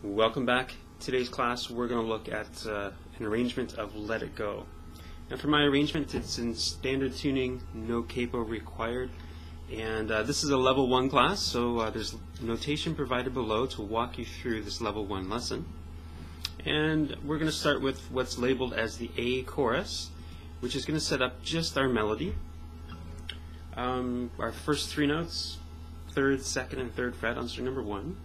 Welcome back. Today's class we're going to look at an arrangement of Let It Go. Now for my arrangement, it's in standard tuning, no capo required, and this is a level 1 class, so there's notation provided below to walk you through this level 1 lesson. And we're going to start with what's labeled as the A chorus, which is going to set up just our melody. Our first 3 notes, 3rd, 2nd, and 3rd fret on string number 1.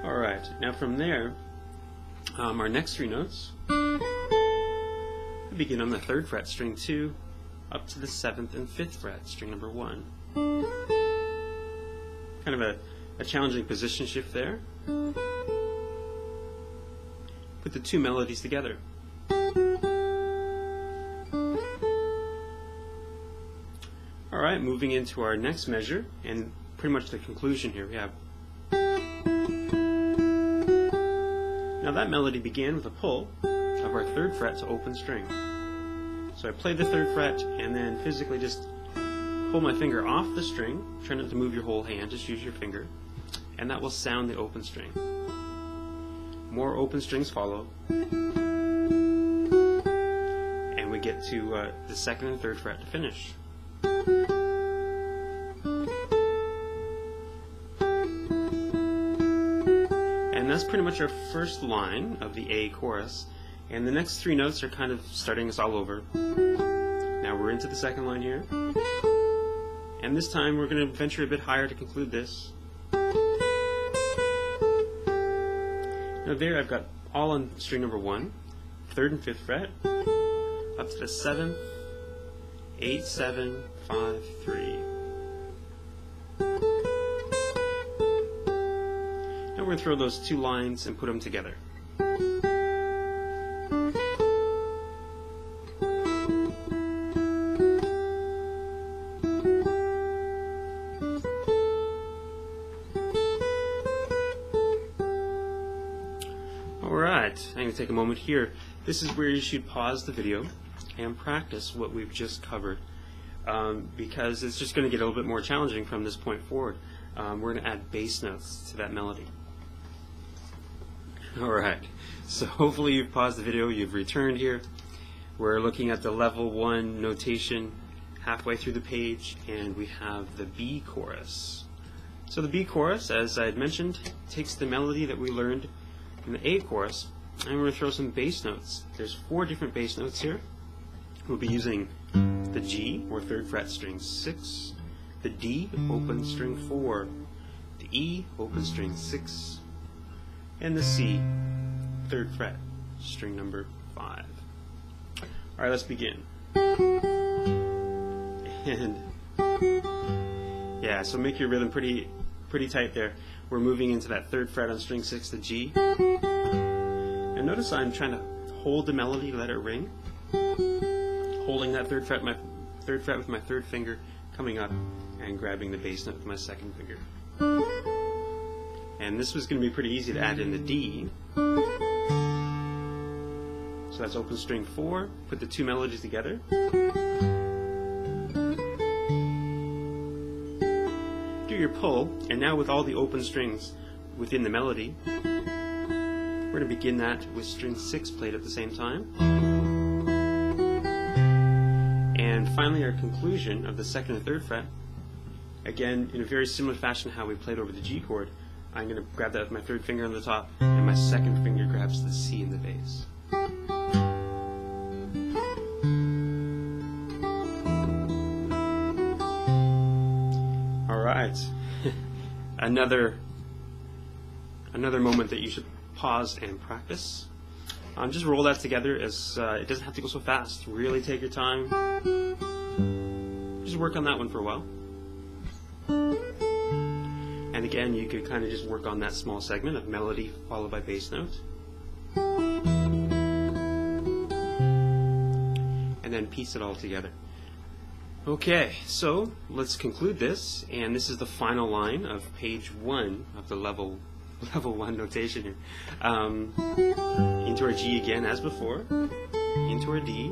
Alright, now from there, our next 3 notes begin on the 3rd fret, string 2, up to the 7th and 5th fret, string number 1. Kind of a challenging position shift there. Put the 2 melodies together. Alright, moving into our next measure, and pretty much the conclusion here, we have. Now that melody began with a pull of our 3rd fret to open string. So I played the 3rd fret and then physically just pull my finger off the string. Try not to move your whole hand, just use your finger. And that will sound the open string. More open strings follow. And we get to the 2nd and 3rd fret to finish. And that's pretty much our first line of the A chorus, and the next 3 notes are kind of starting us all over. Now we're into the 2nd line here, and this time we're going to venture a bit higher to conclude this. Now there I've got all on string number 1, 3rd and 5th fret, up to the 7th, 8, 7, 5, 3. We're going to throw those 2 lines and put them together. Alright, I'm going to take a moment here. This is where you should pause the video and practice what we've just covered, because it's just going to get a little bit more challenging from this point forward. We're going to add bass notes to that melody. Alright, so hopefully you've paused the video, you've returned here. We're looking at the level 1 notation halfway through the page, and we have the B chorus. So the B chorus, as I had mentioned, takes the melody that we learned in the A chorus, and we're going to throw some bass notes. There's 4 different bass notes here. We'll be using the G, or 3rd fret, string 6, the D, open string 4, the E, open string 6, and the C, 3rd fret, string number 5. Alright, let's begin. And yeah, so make your rhythm pretty tight there. We're moving into that 3rd fret on string 6, the G. And notice I'm trying to hold the melody, let it ring. Holding that 3rd fret, with my 3rd finger, coming up and grabbing the bass note with my 2nd finger. And this was going to be pretty easy to add in the D. So that's open string 4, put the 2 melodies together. Do your pull, and now with all the open strings within the melody, we're going to begin that with string 6 played at the same time. And finally our conclusion of the 2nd and 3rd fret, again in a very similar fashion how we played over the G chord. I'm going to grab that with my 3rd finger on the top, and my 2nd finger grabs the C in the bass. Alright, another moment that you should pause and practice. Just roll that together, as it doesn't have to go so fast. Really take your time. Just work on that one for a while. And again, you could kind of just work on that small segment of melody followed by bass note. And then piece it all together. Okay, so let's conclude this, and this is the final line of page 1 of the level 1 notation here. Into our G again as before, into our D.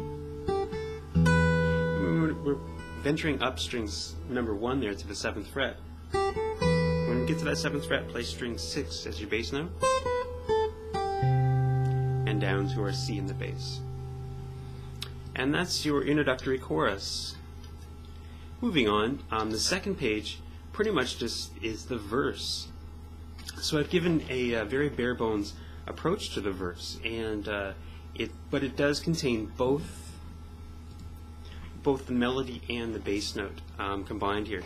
We're venturing up strings number 1 there to the 7th fret. When get to that 7th fret, play string 6 as your bass note, and down to our C in the bass. And that's your introductory chorus. Moving on, the second page pretty much just is the verse. So I've given a very bare bones approach to the verse, and but it does contain both the melody and the bass note combined here.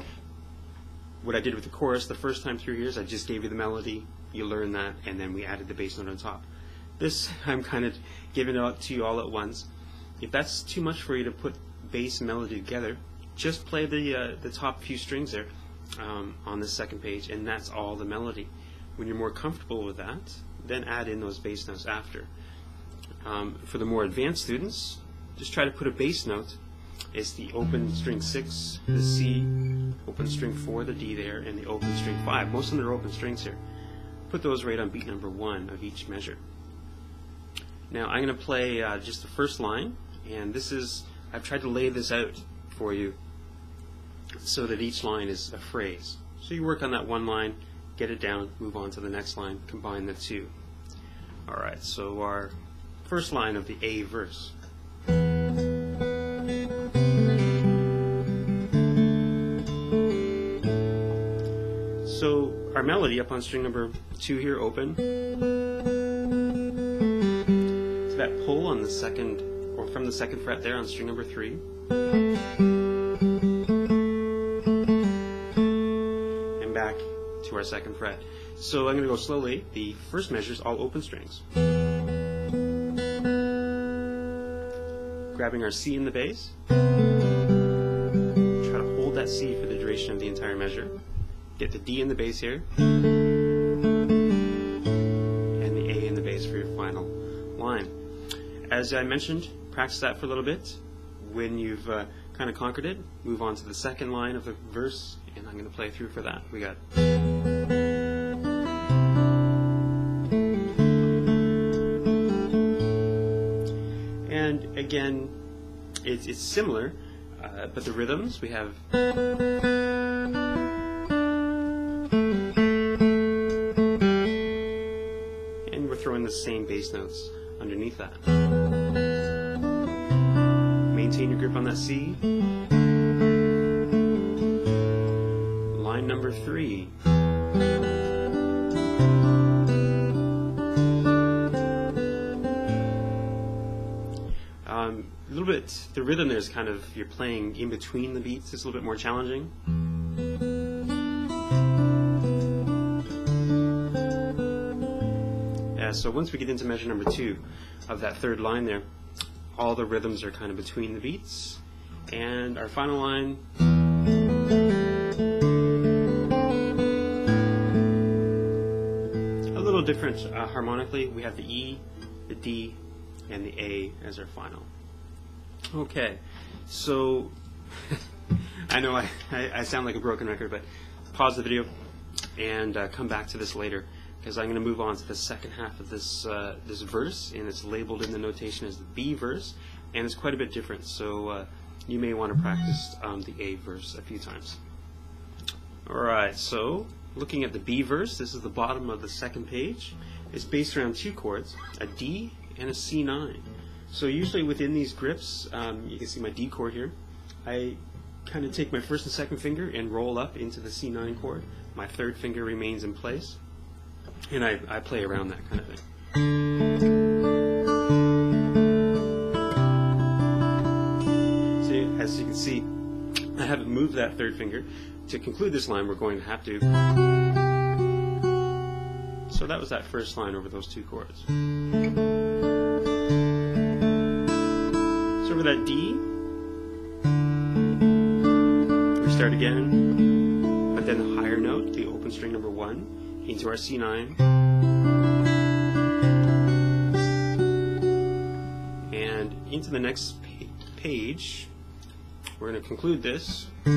What I did with the chorus the first time through here is I just gave you the melody, you learn that, and then we added the bass note on top. This I'm kind of giving it out to you all at once. If that's too much for you to put bass and melody together, just play the top few strings there on the second page, and that's all the melody. When you're more comfortable with that, then add in those bass notes after. For the more advanced students, just try to put a bass note. It's the open string 6, the C, open string 4, the D there, and the open string 5. Most of them are open strings here. Put those right on beat number 1 of each measure. Now I'm going to play just the first line, and I've tried to lay this out for you so that each line is a phrase. So you work on that one line, get it down, move on to the next line, combine the two. Alright, so our first line of the A verse. So our melody up on string number 2 here, open. So that pull on the second, or from the 2nd fret there on string number 3. And back to our 2nd fret. So I'm going to go slowly. The first measure is all open strings. Grabbing our C in the bass. Try to hold that C for the duration of the entire measure. Get the D in the bass here. And the A in the bass for your final line. As I mentioned, practice that for a little bit. When you've kind of conquered it, move on to the second line of the verse, and I'm going to play through for that. We got. And again, it's similar, but the rhythms we have. And we're throwing the same bass notes underneath that. Maintain your grip on that C. Line number 3. A little bit, the rhythm there is kind of, you're playing in between the beats, it's a little bit more challenging. So once we get into measure number 2 of that third line there, all the rhythms are kind of between the beats. And our final line, a little different harmonically. We have the E, the D, and the A as our final. Okay, so I know I sound like a broken record, but pause the video and come back to this later, because I'm going to move on to the second half of this this verse, and it's labeled in the notation as the B verse, and it's quite a bit different, so you may want to practice the A verse a few times. Alright, so looking at the B verse, this is the bottom of the second page. It's based around 2 chords, a D and a C9. So usually within these grips, you can see my D chord here, I kind of take my first and second finger and roll up into the C9 chord. My third finger remains in place, and I play around that kind of thing. So as you can see, I haven't moved that third finger. To conclude this line, we're going to have to. So that was that first line over those 2 chords. So over that D, we start again, but then the higher note, the open string number 1, into our C9, and into the next page. We're going to conclude this. The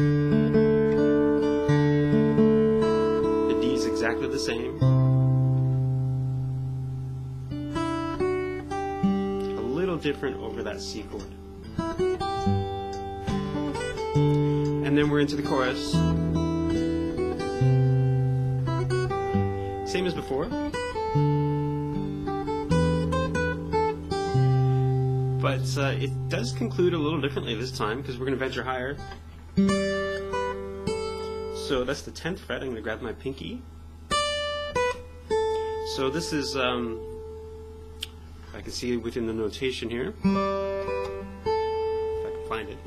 D is exactly the same. A little different over that C chord. And then we're into the chorus. Same as before. But it does conclude a little differently this time because we're going to venture higher. So that's the 10th fret. I'm going to grab my pinky. So this is, I can see it within the notation here. If I can find it.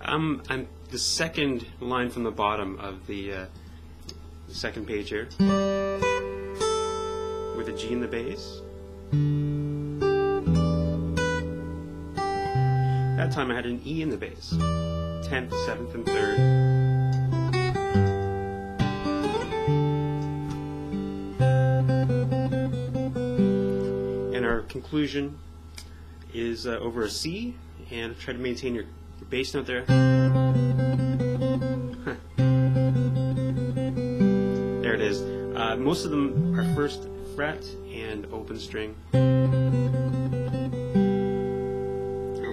I'm the second line from the bottom of the second page here, with a G in the bass. That time I had an E in the bass. 10th, 7th, and 3rd. And our conclusion is over a C, and try to maintain your bass note there. There it is. Most of them are first fret and open string.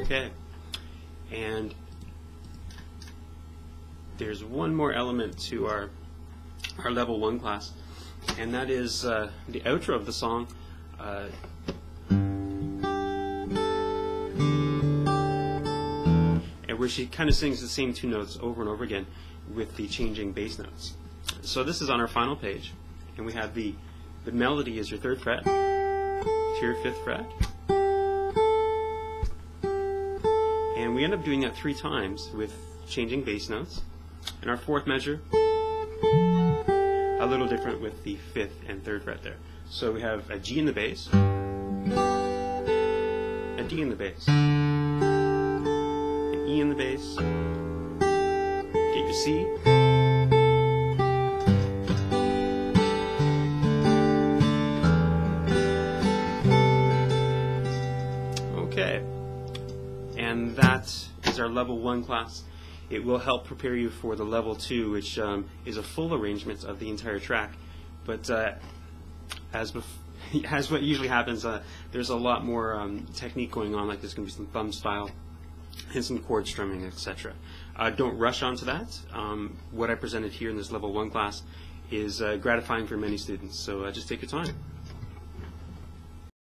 Okay. And there's one more element to our level 1 class, and that is the outro of the song. Where she kind of sings the same 2 notes over and over again with the changing bass notes. So this is on our final page, and we have the melody is your 3rd fret to your 5th fret, and we end up doing that 3 times with changing bass notes. And our 4th measure, a little different with the 5th and 3rd fret there. So we have a G in the bass, a D in the bass, E in the bass, get your C, okay, and that is our level 1 class. It will help prepare you for the level 2, which is a full arrangement of the entire track, but as what usually happens, there's a lot more technique going on, like there's going to be some thumb style and some chord strumming, etc. Don't rush onto that. What I presented here in this level 1 class is gratifying for many students, so just take your time.